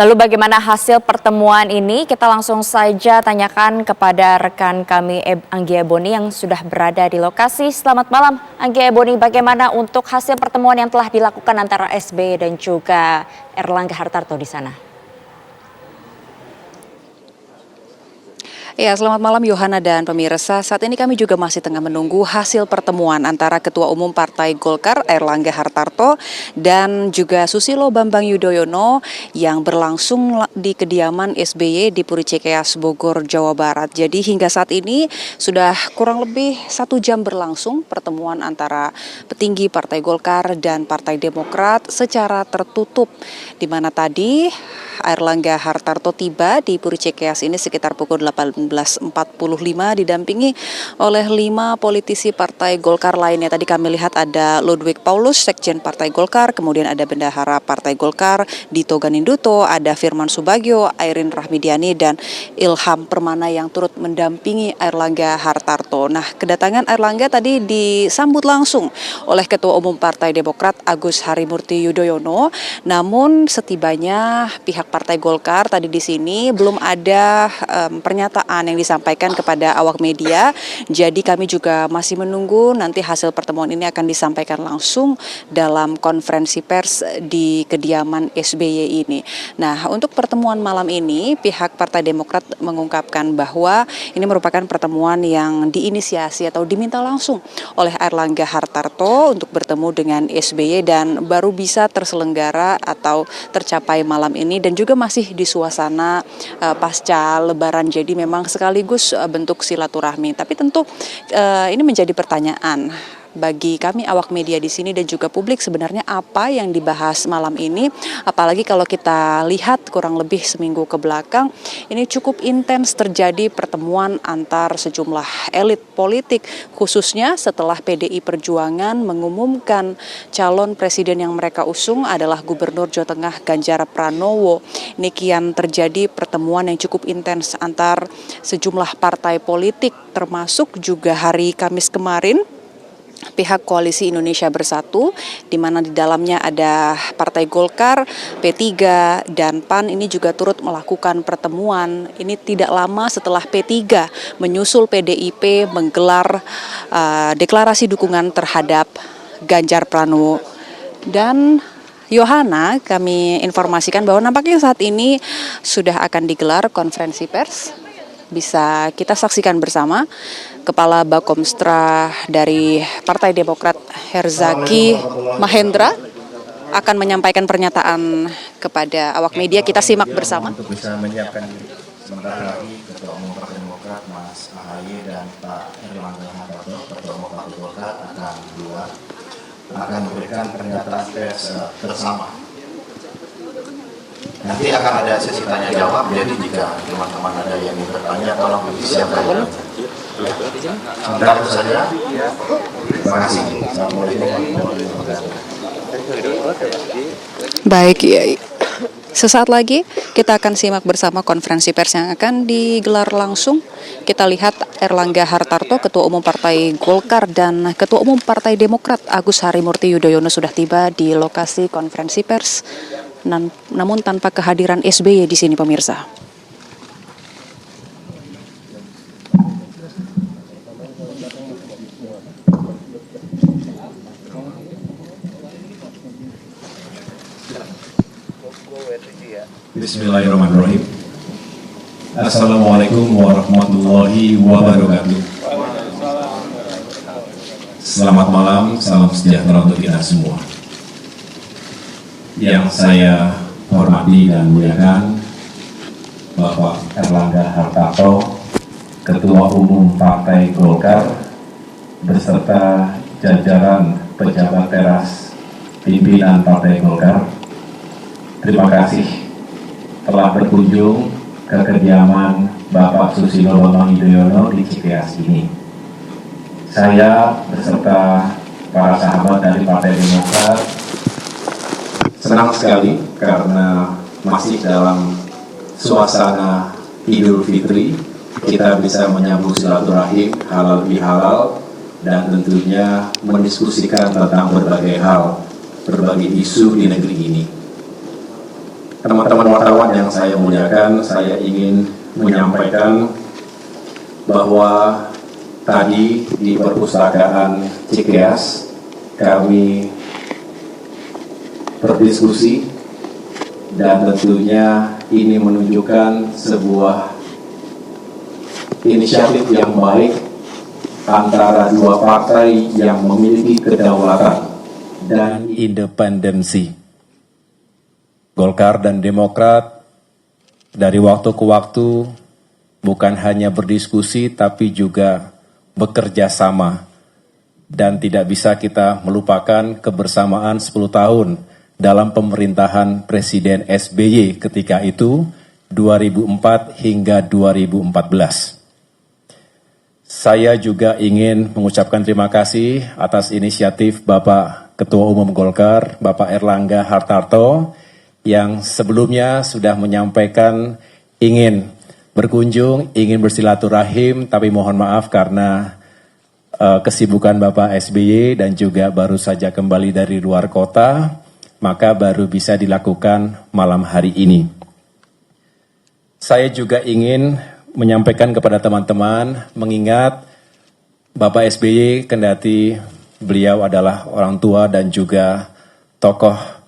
Lalu bagaimana hasil pertemuan ini? Kita langsung saja tanyakan kepada rekan kami Anggi Eboni yang sudah berada di lokasi. Selamat malam Anggi Eboni, bagaimana untuk hasil pertemuan yang telah dilakukan antara SBY dan juga Erlangga Hartarto di sana? Ya, selamat malam Yohana dan pemirsa. Saat ini kami juga masih tengah menunggu hasil pertemuan antara Ketua Umum Partai Golkar Erlangga Hartarto dan juga Susilo Bambang Yudhoyono yang berlangsung di kediaman SBY di Puri Cikeas, Bogor, Jawa Barat. Jadi hingga saat ini sudah kurang lebih 1 jam berlangsung pertemuan antara petinggi Partai Golkar dan Partai Demokrat secara tertutup, di mana tadi Erlangga Hartarto tiba di Puri Cikeas ini sekitar pukul 18.45 didampingi oleh 5 politisi Partai Golkar lainnya. Tadi kami lihat ada Ludwig Paulus, Sekjen Partai Golkar, kemudian ada Bendahara Partai Golkar, Dito Ganinduto, ada Firman Subagio, Airin Rahmidiani, dan Ilham Permana yang turut mendampingi Erlangga Hartarto. Nah, kedatangan Erlangga tadi disambut langsung oleh Ketua Umum Partai Demokrat Agus Harimurti Yudhoyono. Namun setibanya pihak Partai Golkar tadi di sini belum ada pernyataan yang disampaikan kepada awak media. Jadi kami juga masih menunggu nanti hasil pertemuan ini akan disampaikan langsung dalam konferensi pers di kediaman SBY ini. Nah, untuk pertemuan malam ini pihak Partai Demokrat mengungkapkan bahwa ini merupakan pertemuan yang diinisiasi atau diminta langsung oleh Erlangga Hartarto untuk bertemu dengan SBY dan baru bisa terselenggara atau tercapai malam ini, dan juga masih di suasana pasca Lebaran. Jadi memang sekaligus bentuk silaturahmi. Tapi tentu ini menjadi pertanyaan bagi kami awak media di sini dan juga publik, sebenarnya apa yang dibahas malam ini, apalagi kalau kita lihat kurang lebih seminggu ke belakang ini cukup intens terjadi pertemuan antar sejumlah elit politik, khususnya setelah PDI Perjuangan mengumumkan calon presiden yang mereka usung adalah Gubernur Jawa Tengah Ganjar Pranowo. Ini kian terjadi pertemuan yang cukup intens antar sejumlah partai politik, termasuk juga hari Kamis kemarin pihak Koalisi Indonesia Bersatu, di mana di dalamnya ada Partai Golkar, P3, dan PAN ini juga turut melakukan pertemuan. Ini tidak lama setelah P3 menyusul PDIP menggelar deklarasi dukungan terhadap Ganjar Pranowo. Dan Yohana, kami informasikan bahwa nampaknya saat ini sudah akan digelar konferensi pers. Bisa kita saksikan bersama Kepala Bakomstra dari Partai Demokrat Herzaki Mahendra akan menyampaikan pernyataan kepada awak media. Kita simak bersama. Untuk bisa menyiapkan diri. Sementara lagi Ketua Umum Partai Demokrat Mas AHY dan Pak Erlangga Hartarto, Ketua Umum Partai Golkar akan memberikan pernyataan pers bersama. Nanti akan ada sesi tanya jawab, jadi jika teman-teman ada yang ingin bertanya, tolong disiapkan. Sebentar saja. Terima kasih. Baik, ya. Sesaat lagi kita akan simak bersama konferensi pers yang akan digelar langsung. Kita lihat Erlangga Hartarto, Ketua Umum Partai Golkar, dan Ketua Umum Partai Demokrat Agus Harimurti Yudhoyono sudah tiba di lokasi konferensi pers. Namun tanpa kehadiran SBY di sini, pemirsa. Bismillahirrahmanirrahim. Assalamualaikum warahmatullahi wabarakatuh. Selamat malam, salam sejahtera untuk kita semua. Yang saya hormati dan muliakan Bapak Erlangga Hartarto, Ketua Umum Partai Golkar, beserta jajaran pejabat teras pimpinan Partai Golkar. Terima kasih telah berkunjung ke kediaman Bapak Susilo Bambang Yudhoyono di Cikeas ini. Saya beserta para sahabat dari Partai Demokrat senang sekali karena masih dalam suasana Idul Fitri, kita bisa menyambung silaturahim halal bihalal dan tentunya mendiskusikan tentang berbagai hal, berbagai isu di negeri ini. Teman-teman wartawan yang saya muliakan, saya ingin menyampaikan bahwa tadi di perpustakaan Cikeas kami berdiskusi dan tentunya ini menunjukkan sebuah inisiatif yang baik antara dua partai yang memiliki kedaulatan dan independensi. Golkar dan Demokrat dari waktu ke waktu bukan hanya berdiskusi tapi juga bekerja sama. Dan tidak bisa kita melupakan kebersamaan 10 tahun dalam pemerintahan Presiden SBY ketika itu 2004 hingga 2014. Saya juga ingin mengucapkan terima kasih atas inisiatif Bapak Ketua Umum Golkar, Bapak Airlangga Hartarto, yang sebelumnya sudah menyampaikan ingin berkunjung, ingin bersilaturahim, tapi mohon maaf karena kesibukan Bapak SBY dan juga baru saja kembali dari luar kota, maka baru bisa dilakukan malam hari ini. Saya juga ingin menyampaikan kepada teman-teman, mengingat Bapak SBY kendati beliau adalah orang tua dan juga tokoh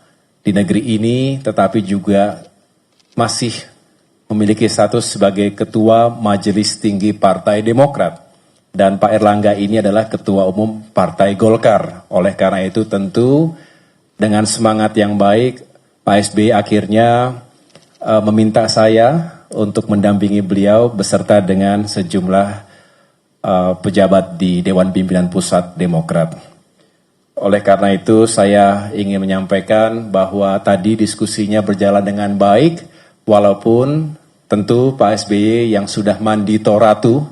di negeri ini, tetapi juga masih memiliki status sebagai Ketua Majelis Tinggi Partai Demokrat. Dan Pak Airlangga ini adalah Ketua Umum Partai Golkar. Oleh karena itu tentu dengan semangat yang baik, Pak SBY akhirnya meminta saya untuk mendampingi beliau beserta dengan sejumlah pejabat di Dewan Pimpinan Pusat Demokrat. Oleh karena itu saya ingin menyampaikan bahwa tadi diskusinya berjalan dengan baik, walaupun tentu Pak SBY yang sudah mandi toratu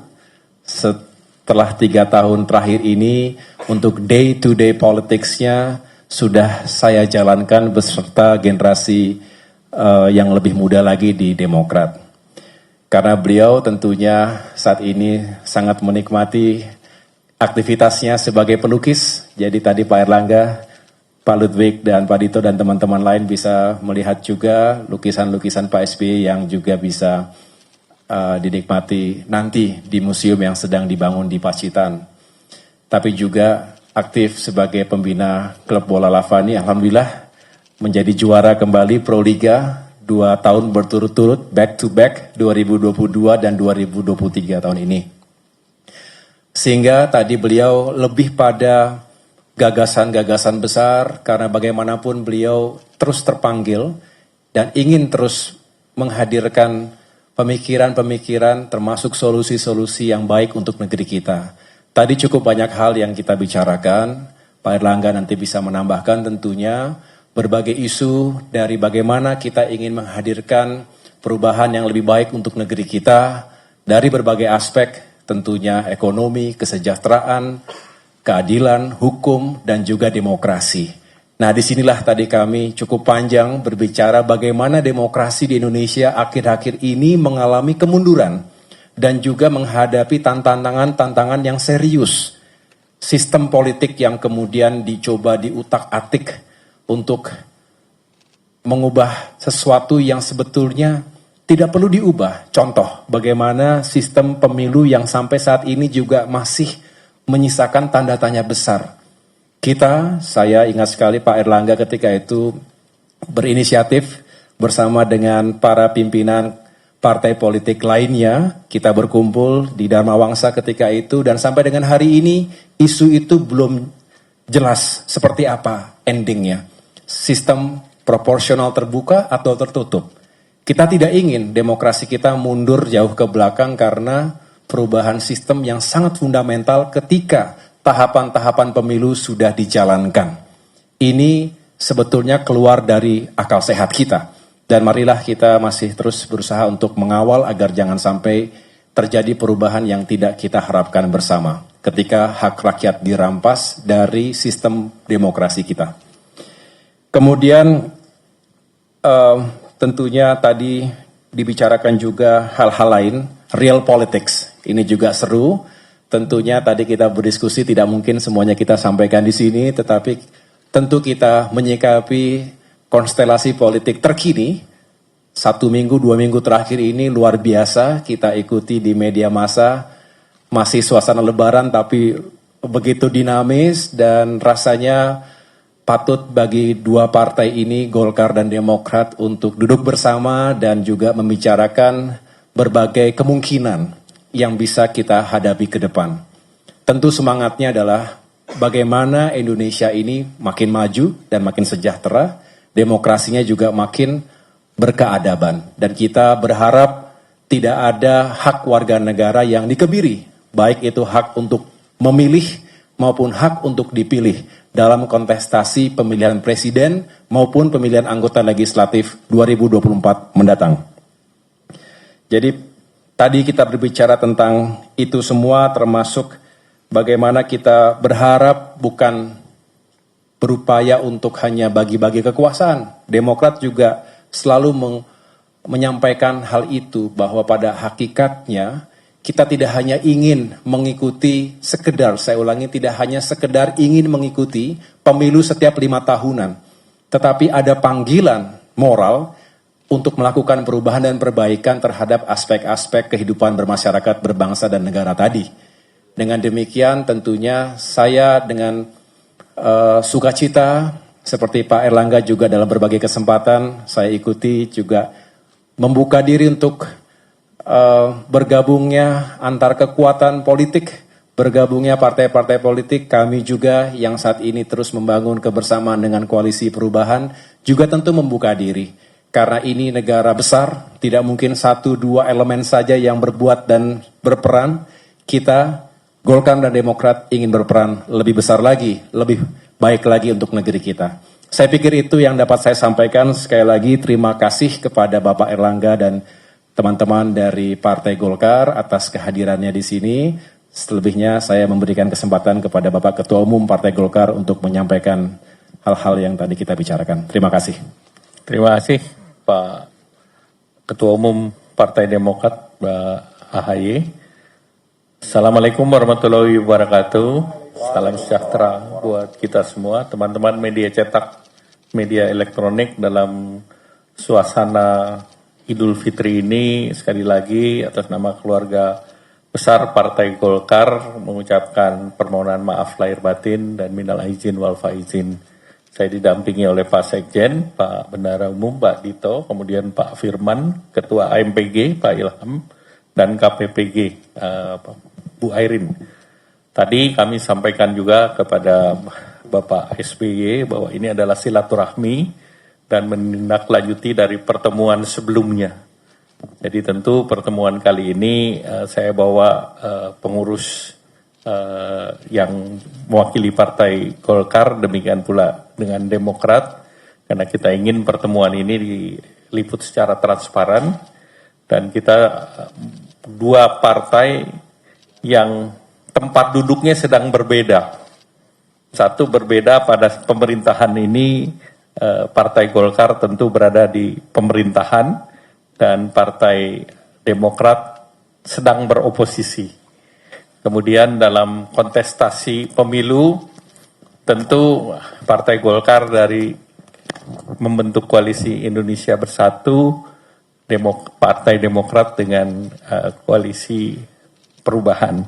setelah 3 tahun terakhir ini untuk day-to-day politics-nya sudah saya jalankan beserta generasi yang lebih muda lagi di Demokrat. Karena beliau tentunya saat ini sangat menikmati aktivitasnya sebagai pelukis. Jadi tadi Pak Airlangga, Pak Ludwig, dan Pak Dito dan teman-teman lain bisa melihat juga lukisan-lukisan Pak SBY yang juga bisa dinikmati nanti di museum yang sedang dibangun di Pacitan. Tapi juga aktif sebagai pembina klub bola Lavani, alhamdulillah menjadi juara kembali Proliga 2 tahun berturut-turut, back to back 2022 dan 2023 tahun ini. Sehingga tadi beliau lebih pada gagasan-gagasan besar karena bagaimanapun beliau terus terpanggil dan ingin terus menghadirkan pemikiran-pemikiran termasuk solusi-solusi yang baik untuk negeri kita. Tadi cukup banyak hal yang kita bicarakan, Pak Airlangga nanti bisa menambahkan tentunya berbagai isu dari bagaimana kita ingin menghadirkan perubahan yang lebih baik untuk negeri kita dari berbagai aspek, tentunya ekonomi, kesejahteraan, keadilan, hukum, dan juga demokrasi. Nah, disinilah tadi kami cukup panjang berbicara bagaimana demokrasi di Indonesia akhir-akhir ini mengalami kemunduran dan juga menghadapi tantangan-tantangan yang serius. Sistem politik yang kemudian dicoba diutak-atik untuk mengubah sesuatu yang sebetulnya tidak perlu diubah. Contoh, bagaimana sistem pemilu yang sampai saat ini juga masih menyisakan tanda tanya besar. Saya ingat sekali Pak Airlangga ketika itu berinisiatif bersama dengan para pimpinan partai politik lainnya. Kita berkumpul di Dharma Wangsa ketika itu dan sampai dengan hari ini isu itu belum jelas seperti apa endingnya. Sistem proporsional terbuka atau tertutup. Kita tidak ingin demokrasi kita mundur jauh ke belakang karena perubahan sistem yang sangat fundamental ketika tahapan-tahapan pemilu sudah dijalankan. Ini sebetulnya keluar dari akal sehat kita. Dan marilah kita masih terus berusaha untuk mengawal agar jangan sampai terjadi perubahan yang tidak kita harapkan bersama. Ketika hak rakyat dirampas dari sistem demokrasi kita. Kemudian tentunya tadi dibicarakan juga hal-hal lain, real politics. Ini juga seru. Tentunya tadi kita berdiskusi tidak mungkin semuanya kita sampaikan di sini, tetapi tentu kita menyikapi konstelasi politik terkini 1 minggu, 2 minggu terakhir ini luar biasa kita ikuti di media massa. Masih suasana lebaran tapi begitu dinamis dan rasanya patut bagi dua partai ini, Golkar dan Demokrat, untuk duduk bersama dan juga membicarakan berbagai kemungkinan yang bisa kita hadapi ke depan. Tentu semangatnya adalah bagaimana Indonesia ini makin maju dan makin sejahtera, demokrasinya juga makin berkeadaban. Dan kita berharap tidak ada hak warga negara yang dikebiri, baik itu hak untuk memilih maupun hak untuk dipilih dalam kontestasi pemilihan presiden maupun pemilihan anggota legislatif 2024 mendatang. Jadi tadi kita berbicara tentang itu semua, termasuk bagaimana kita berharap bukan berupaya untuk hanya bagi-bagi kekuasaan. Demokrat juga selalu menyampaikan hal itu, bahwa pada hakikatnya kita tidak hanya ingin mengikuti sekedar, saya ulangi, tidak hanya sekedar ingin mengikuti pemilu setiap 5 tahunan, tetapi ada panggilan moral untuk melakukan perubahan dan perbaikan terhadap aspek-aspek kehidupan bermasyarakat, berbangsa dan negara tadi. Dengan demikian tentunya saya dengan sukacita, seperti Pak Erlangga juga dalam berbagai kesempatan saya ikuti, juga membuka diri untuk bergabungnya antar kekuatan politik, bergabungnya partai-partai politik. Kami juga yang saat ini terus membangun kebersamaan dengan koalisi perubahan juga tentu membuka diri. Karena ini negara besar, tidak mungkin 1-2 elemen saja yang berbuat dan berperan. Kita, Golkar dan Demokrat, ingin berperan lebih besar lagi, lebih baik lagi untuk negeri kita. Saya pikir itu yang dapat saya sampaikan. Sekali lagi terima kasih kepada Bapak Erlangga dan teman-teman dari Partai Golkar atas kehadirannya di sini. Selebihnya saya memberikan kesempatan kepada Bapak Ketua Umum Partai Golkar untuk menyampaikan hal-hal yang tadi kita bicarakan. Terima kasih. Terima kasih Pak Ketua Umum Partai Demokrat, Pak AHY. Assalamualaikum warahmatullahi wabarakatuh. Salam sejahtera buat kita semua, teman-teman media cetak, media elektronik, dalam suasana Idul Fitri ini. Sekali lagi atas nama keluarga besar Partai Golkar mengucapkan permohonan maaf lahir batin dan minal aizin wal faizin. Saya didampingi oleh Pak Sekjen, Pak Bendahara Umum, Pak Dito, kemudian Pak Firman, Ketua AMPG, Pak Ilham, dan KPPG, Bu Airin. Tadi kami sampaikan juga kepada Bapak SBY bahwa ini adalah silaturahmi dan menindaklanjuti dari pertemuan sebelumnya. Jadi tentu pertemuan kali ini saya bawa pengurus yang mewakili Partai Golkar, demikian pula dengan Demokrat, karena kita ingin pertemuan ini diliput secara transparan, dan kita dua partai yang tempat duduknya sedang berbeda. Satu berbeda pada pemerintahan ini, Partai Golkar tentu berada di pemerintahan dan Partai Demokrat sedang beroposisi. Kemudian dalam kontestasi pemilu, tentu Partai Golkar dari membentuk koalisi Indonesia Bersatu, Partai Demokrat dengan koalisi perubahan.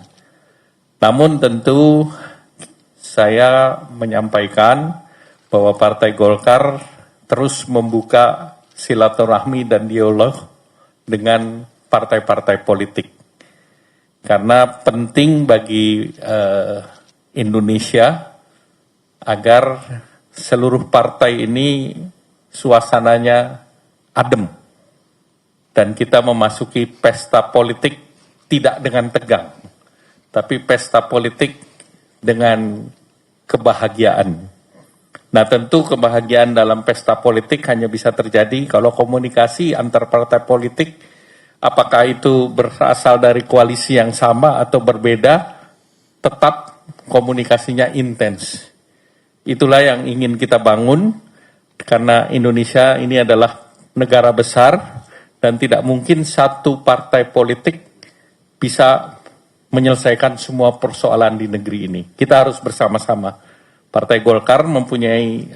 Namun tentu saya menyampaikan bahwa Partai Golkar terus membuka silaturahmi dan dialog dengan partai-partai politik. Karena penting bagi Indonesia agar seluruh partai ini suasananya adem. Dan kita memasuki pesta politik tidak dengan tegang, tapi pesta politik dengan kebahagiaan. Nah tentu kebahagiaan dalam pesta politik hanya bisa terjadi kalau komunikasi antar partai politik, apakah itu berasal dari koalisi yang sama atau berbeda, tetap komunikasinya intens. Itulah yang ingin kita bangun, karena Indonesia ini adalah negara besar, dan tidak mungkin satu partai politik bisa menyelesaikan semua persoalan di negeri ini. Kita harus bersama-sama. Partai Golkar mempunyai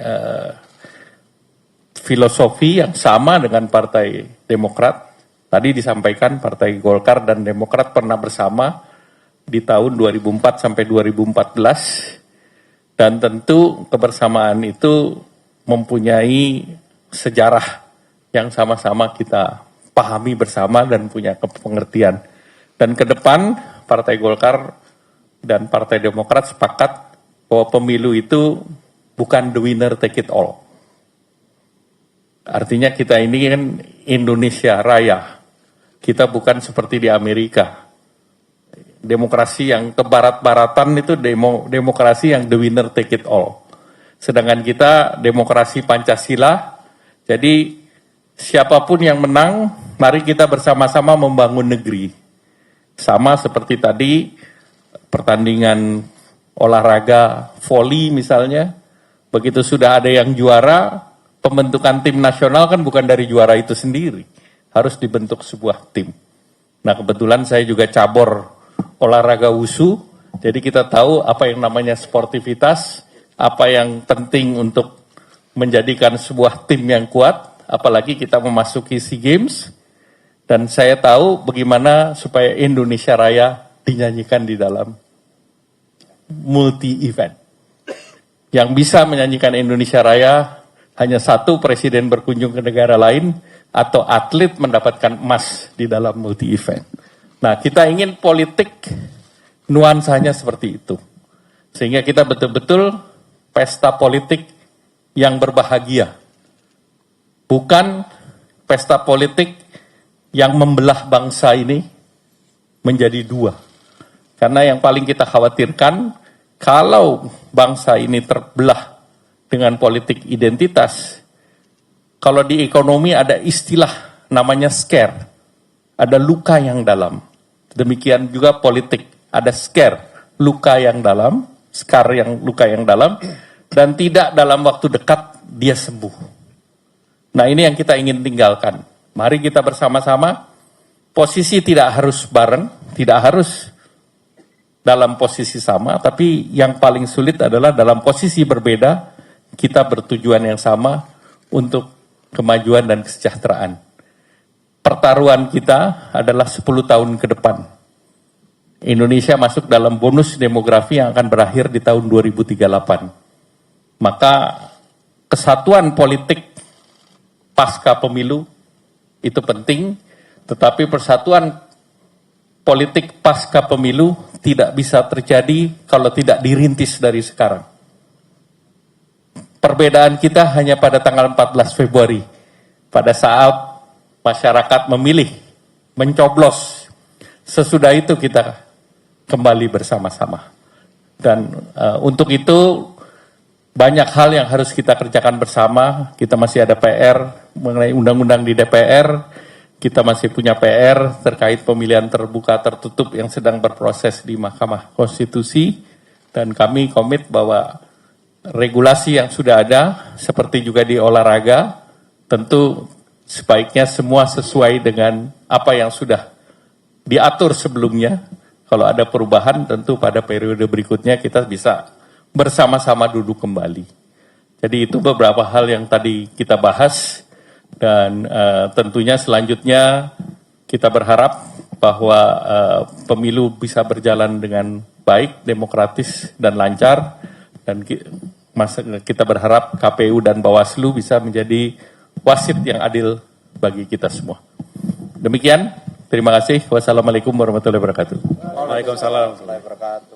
filosofi yang sama dengan Partai Demokrat. Tadi disampaikan Partai Golkar dan Demokrat pernah bersama di tahun 2004 sampai 2014. Dan tentu kebersamaan itu mempunyai sejarah yang sama-sama kita pahami bersama dan punya pengertian. Dan ke depan Partai Golkar dan Partai Demokrat sepakat bahwa pemilu itu bukan the winner take it all. Artinya kita ini kan Indonesia Raya. Kita bukan seperti di Amerika. Demokrasi yang kebarat-baratan itu demokrasi yang the winner take it all. Sedangkan kita demokrasi Pancasila, jadi siapapun yang menang, mari kita bersama-sama membangun negeri. Sama seperti tadi pertandingan olahraga voli misalnya, begitu sudah ada yang juara, pembentukan tim nasional kan bukan dari juara itu sendiri, harus dibentuk sebuah tim. Nah kebetulan saya juga cabur olahraga wusu, jadi kita tahu apa yang namanya sportivitas, apa yang penting untuk menjadikan sebuah tim yang kuat, apalagi kita memasuki SEA Games, dan saya tahu bagaimana supaya Indonesia Raya dinyanyikan di dalam multi-event. Yang bisa menyanyikan Indonesia Raya hanya satu, presiden berkunjung ke negara lain, atau atlet mendapatkan emas di dalam multi-event. Nah, kita ingin politik nuansanya seperti itu. Sehingga kita betul-betul pesta politik yang berbahagia. Bukan pesta politik yang membelah bangsa ini menjadi dua. Karena yang paling kita khawatirkan, kalau bangsa ini terbelah dengan politik identitas, kalau di ekonomi ada istilah namanya scare, ada luka yang dalam. Demikian juga politik, ada scare, luka yang dalam, scar yang luka yang dalam, dan tidak dalam waktu dekat dia sembuh. Nah ini yang kita ingin tinggalkan. Mari kita bersama-sama, posisi tidak harus bareng, tidak harus dalam posisi sama, tapi yang paling sulit adalah dalam posisi berbeda, kita bertujuan yang sama untuk kemajuan dan kesejahteraan. Pertaruhan kita adalah 10 tahun ke depan. Indonesia masuk dalam bonus demografi yang akan berakhir di tahun 2038. Maka kesatuan politik pasca pemilu itu penting, tetapi persatuan politik pasca pemilu tidak bisa terjadi kalau tidak dirintis dari sekarang. Perbedaan kita hanya pada tanggal 14 Februari, pada saat masyarakat memilih, mencoblos. Sesudah itu kita kembali bersama-sama. Dan untuk itu banyak hal yang harus kita kerjakan bersama. Kita masih ada PR mengenai undang-undang di DPR. Kita masih punya PR terkait pemilihan terbuka tertutup yang sedang berproses di Mahkamah Konstitusi. Dan kami komit bahwa regulasi yang sudah ada, seperti juga di olahraga, tentu sebaiknya semua sesuai dengan apa yang sudah diatur sebelumnya. Kalau ada perubahan, tentu pada periode berikutnya kita bisa bersama-sama duduk kembali. Jadi itu beberapa hal yang tadi kita bahas, dan tentunya selanjutnya kita berharap bahwa pemilu bisa berjalan dengan baik, demokratis, dan lancar. Dan kita berharap KPU dan Bawaslu bisa menjadi wasit yang adil bagi kita semua. Demikian, terima kasih. Wassalamualaikum warahmatullahi wabarakatuh. Waalaikumsalam warahmatullahi wabarakatuh.